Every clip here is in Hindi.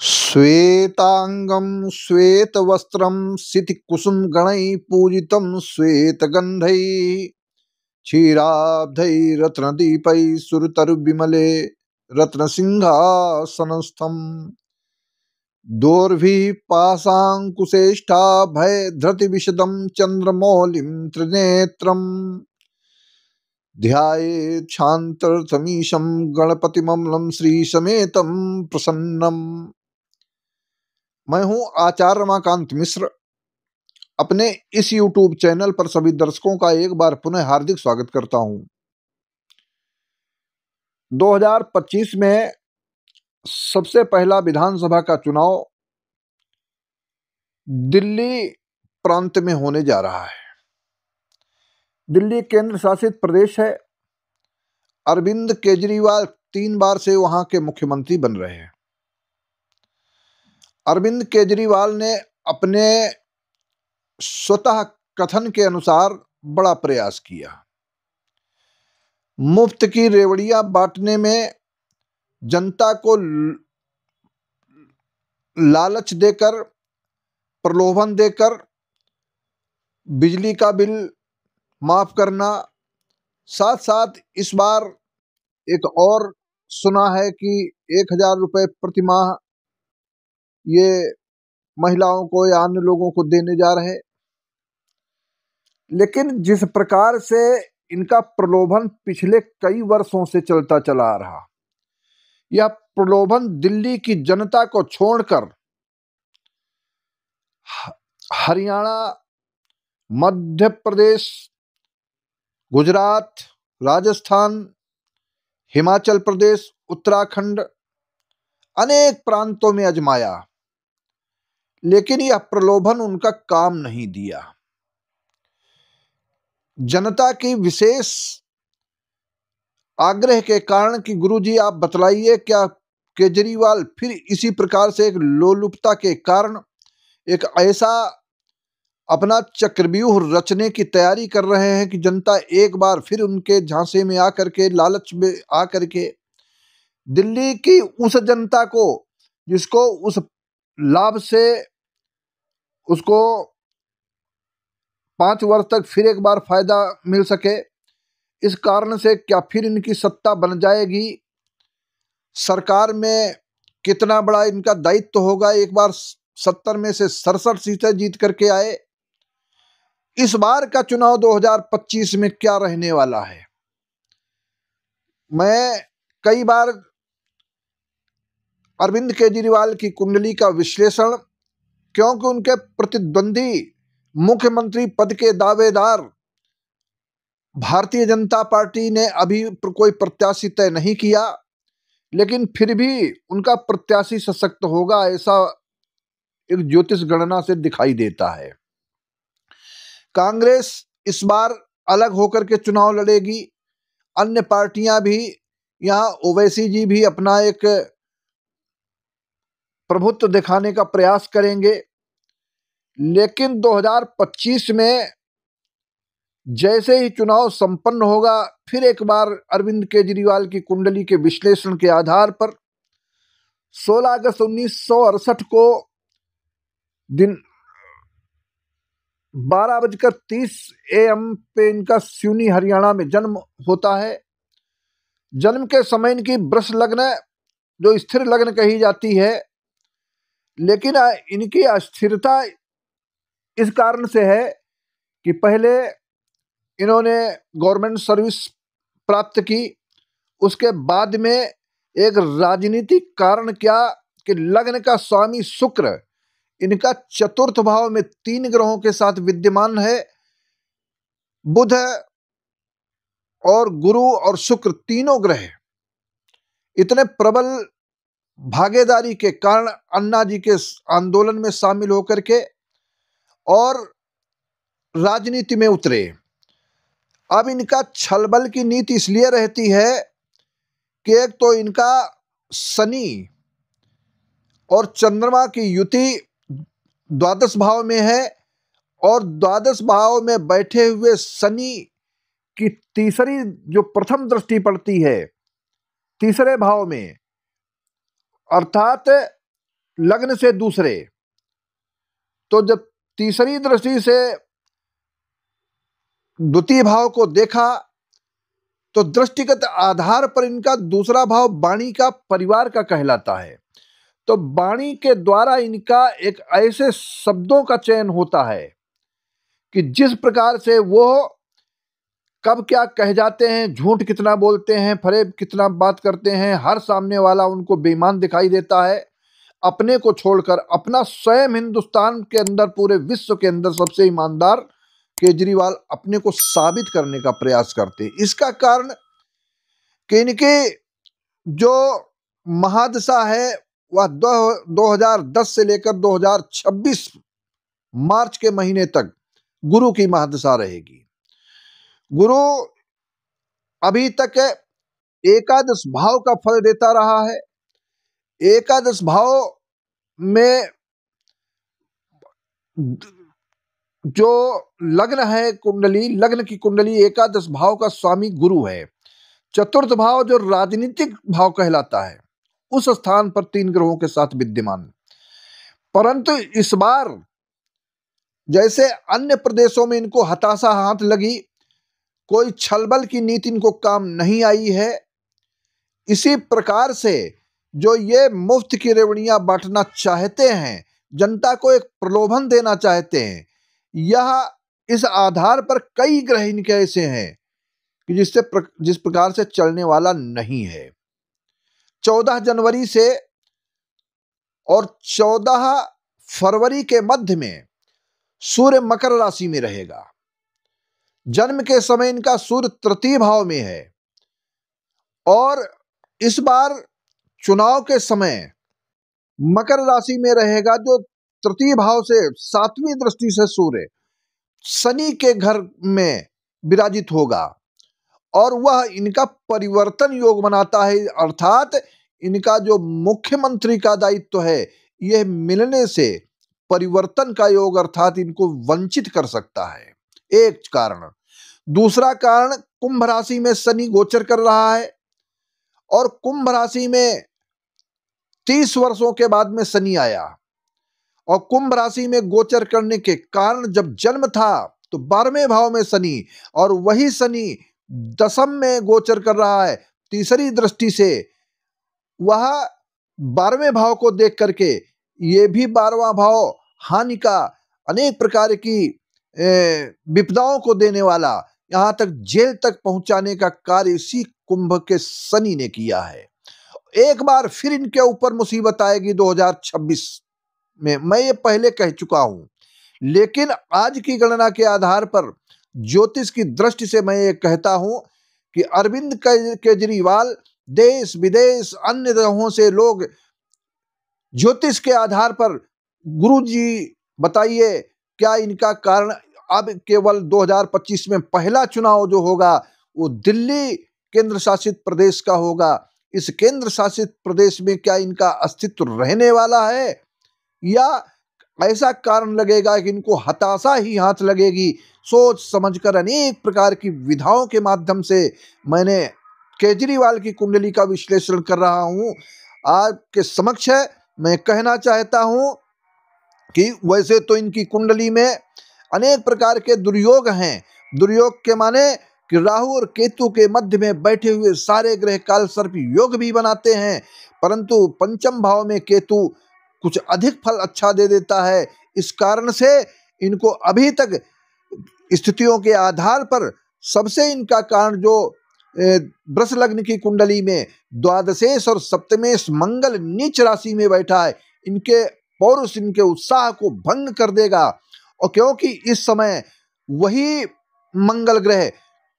श्वेतांगं श्वेतवस्त्रं सितिकुसुमगणैः पूजितं श्वेतगन्धैः क्षीराब्धैरत्नदीपैः सुरतरुविमले रत्नसिंहासनस्थम् दोर्भिः पाशाङ्कुशेष्टाभयधृतिविशदं चन्द्रमौलिं त्रिनेत्रम् ध्यायेत् शान्तरथमीशं गणपतिममलं श्रीसमेतं प्रसन्नम्। मैं हूं आचार्य रमाकांत मिश्र। अपने इस YouTube चैनल पर सभी दर्शकों का एक बार पुनः हार्दिक स्वागत करता हूं। 2025 में सबसे पहला विधानसभा का चुनाव दिल्ली प्रांत में होने जा रहा है। दिल्ली केंद्र शासित प्रदेश है। अरविंद केजरीवाल 3 बार से वहां के मुख्यमंत्री बन रहे हैं। अरविंद केजरीवाल ने अपने स्वतः कथन के अनुसार बड़ा प्रयास किया। मुफ्त की रेवड़ियां बांटने में जनता को लालच देकर, प्रलोभन देकर बिजली का बिल माफ करना, साथ साथ इस बार एक और सुना है कि 1000 रुपये प्रति माह ये महिलाओं को या अन्य लोगों को देने जा रहे। लेकिन जिस प्रकार से इनका प्रलोभन पिछले कई वर्षों से चलता चला आ रहा, यह प्रलोभन दिल्ली की जनता को छोड़कर हरियाणा, मध्य प्रदेश, गुजरात, राजस्थान, हिमाचल प्रदेश, उत्तराखंड अनेक प्रांतों में आजमाया, लेकिन यह प्रलोभन उनका काम नहीं दिया। जनता की विशेष आग्रह के कारण कि गुरुजी आप बतलाइए, क्या केजरीवाल फिर इसी प्रकार से एक लोलुपता के कारण एक ऐसा अपना चक्रव्यूह रचने की तैयारी कर रहे हैं कि जनता एक बार फिर उनके झांसे में आकर के, लालच में आकर के दिल्ली की उस जनता को जिसको उस लाभ से उसको 5 वर्ष तक फिर एक बार फायदा मिल सके, इस कारण से क्या फिर इनकी सत्ता बन जाएगी, सरकार में कितना बड़ा इनका दायित्व होगा, एक बार 70 में से 67 सीटें जीत करके आए। इस बार का चुनाव 2025 में क्या रहने वाला है। मैं कई बार अरविंद केजरीवाल की कुंडली का विश्लेषण, क्योंकि उनके प्रतिद्वंदी मुख्यमंत्री पद के दावेदार भारतीय जनता पार्टी ने अभी कोई प्रत्याशी तय नहीं किया, लेकिन फिर भी उनका प्रत्याशी सशक्त होगा, ऐसा एक ज्योतिष गणना से दिखाई देता है। कांग्रेस इस बार अलग होकर के चुनाव लड़ेगी। अन्य पार्टियां भी, यहां ओवैसी जी भी अपना एक प्रभुत्व दिखाने का प्रयास करेंगे। लेकिन 2025 में जैसे ही चुनाव संपन्न होगा, फिर एक बार अरविंद केजरीवाल की कुंडली के विश्लेषण के आधार पर 16 अगस्त 1968 को दिन 12:30 AM पे इनका सिवनी हरियाणा में जन्म होता है। जन्म के समय इनकी वृष लग्न, जो स्थिर लग्न कही जाती है, लेकिन इनकी अस्थिरता इस कारण से है कि पहले इन्होंने गवर्नमेंट सर्विस प्राप्त की, उसके बाद में एक राजनीतिक कारण क्या कि लग्न का स्वामी शुक्र इनका चतुर्थ भाव में 3 ग्रहों के साथ विद्यमान है। बुध और गुरु और शुक्र तीनों ग्रह इतने प्रबल भागीदारी के कारण अन्ना जी के आंदोलन में शामिल होकर के और राजनीति में उतरे। अब इनका छलबल की नीति इसलिए रहती है कि एक तो इनका शनि और चंद्रमा की युति 12 भाव में है, और 12 भाव में बैठे हुए शनि की तीसरी जो प्रथम दृष्टि पड़ती है तीसरे भाव में, अर्थात लग्न से दूसरे, तो जब तीसरी दृष्टि से द्वितीय भाव को देखा तो दृष्टिगत आधार पर इनका दूसरा भाव वाणी का, परिवार का कहलाता है। तो वाणी के द्वारा इनका एक ऐसे शब्दों का चयन होता है कि जिस प्रकार से वो कब क्या कह जाते हैं, झूठ कितना बोलते हैं, फरेब कितना बात करते हैं, हर सामने वाला उनको बेईमान दिखाई देता है। अपने को छोड़कर अपना स्वयं हिंदुस्तान के अंदर, पूरे विश्व के अंदर सबसे ईमानदार केजरीवाल अपने को साबित करने का प्रयास करते हैं। इसका कारण कि इनके जो महादशा है वह 2010 से लेकर 2026 मार्च के महीने तक गुरु की महादशा रहेगी। गुरु अभी तक एकादश भाव का फल देता रहा है। एकादश भाव में जो लग्न है कुंडली, लग्न की कुंडली, एकादश भाव का स्वामी गुरु है। चतुर्थ भाव जो राजनीतिक भाव कहलाता है, उस स्थान पर 3 ग्रहों के साथ विद्यमान। परंतु इस बार जैसे अन्य प्रदेशों में इनको हताशा हाथ लगी, कोई छलबल की नीति इनको काम नहीं आई है, इसी प्रकार से जो ये मुफ्त की रेवड़ियां बांटना चाहते हैं, जनता को एक प्रलोभन देना चाहते हैं, यह इस आधार पर कई ग्रह इनके ऐसे हैं कि जिस प्रकार से चलने वाला नहीं है। 14 जनवरी से और 14 फरवरी के मध्य में सूर्य मकर राशि में रहेगा। जन्म के समय इनका सूर्य तृतीय भाव में है और इस बार चुनाव के समय मकर राशि में रहेगा, जो तृतीय भाव से 7वीं दृष्टि से सूर्य शनि के घर में विराजित होगा और वह इनका परिवर्तन योग बनाता है। अर्थात इनका जो मुख्यमंत्री का दायित्व है, यह मिलने से परिवर्तन का योग, अर्थात इनको वंचित कर सकता है, एक कारण। दूसरा कारण, कुंभ राशि में शनि गोचर कर रहा है और कुंभ राशि में 30 वर्षों के बाद में शनि आया और कुंभ राशि में गोचर करने के कारण जब जन्म था तो 12वें भाव में शनि, और वही शनि दशम में गोचर कर रहा है तीसरी दृष्टि से। वह 12वें भाव को देख करके, ये भी 12वां भाव हानि का, अनेक प्रकार की विपदाओं को देने वाला, यहां तक जेल तक पहुंचाने का कार्य इसी कुंभ के शनि ने किया है। एक बार फिर इनके ऊपर मुसीबत आएगी 2026 में, मैं ये पहले कह चुका हूं, लेकिन आज की गणना के आधार पर, ज्योतिष की दृष्टि से मैं ये कहता हूं कि अरविंद केजरीवाल देश विदेश अन्य ग्रहों से लोग ज्योतिष के आधार पर, गुरुजी बताइए क्या इनका कारण, अब केवल 2025 में पहला चुनाव जो होगा वो दिल्ली केंद्र शासित प्रदेश का होगा। इस केंद्र शासित प्रदेश में क्या इनका अस्तित्व रहने वाला है, या ऐसा कारण लगेगा कि इनको हताशा ही हाथ लगेगी। सोच समझकर अनेक प्रकार की विधाओं के माध्यम से मैंने केजरीवाल की कुंडली का विश्लेषण कर रहा हूं। आपके समक्ष है, मैं कहना चाहता हूं कि वैसे तो इनकी कुंडली में अनेक प्रकार के दुर्योग हैं। दुर्योग के माने कि राहु और केतु के मध्य में बैठे हुए सारे ग्रह काल सर्प योग भी बनाते हैं, परंतु पंचम भाव में केतु कुछ अधिक फल अच्छा दे देता है। इस कारण से इनको अभी तक स्थितियों के आधार पर सबसे इनका कारण जो वृष लग्न की कुंडली में द्वादशेश और सप्तमेश मंगल नीच राशि में बैठा है, इनके पौरुष, इनके उत्साह को भंग कर देगा। और क्योंकि इस समय वही मंगल ग्रह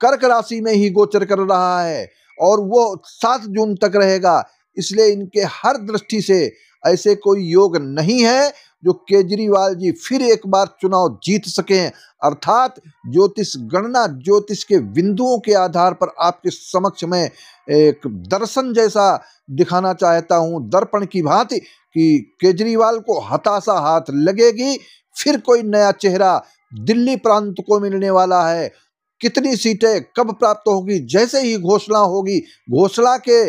कर्क राशि में ही गोचर कर रहा है और वो 7 जून तक रहेगा, इसलिए इनके हर दृष्टि से ऐसे कोई योग नहीं है जो केजरीवाल जी फिर एक बार चुनाव जीत सकें। अर्थात ज्योतिष गणना, ज्योतिष के बिंदुओं के आधार पर आपके समक्ष में एक दर्शन जैसा दिखाना चाहता हूं, दर्पण की भांति, कि केजरीवाल को हताशा हाथ लगेगी। फिर कोई नया चेहरा दिल्ली प्रांत को मिलने वाला है। कितनी सीटें कब प्राप्त होगी, जैसे ही घोषणा होगी, घोषणा के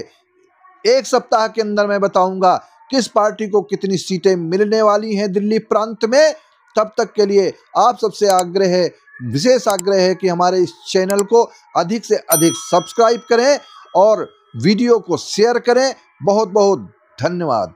1 सप्ताह के अंदर मैं बताऊंगा किस पार्टी को कितनी सीटें मिलने वाली हैं दिल्ली प्रांत में। तब तक के लिए आप सबसे आग्रह है, विशेष आग्रह है कि हमारे इस चैनल को अधिक से अधिक सब्सक्राइब करें और वीडियो को शेयर करें। बहुत बहुत धन्यवाद।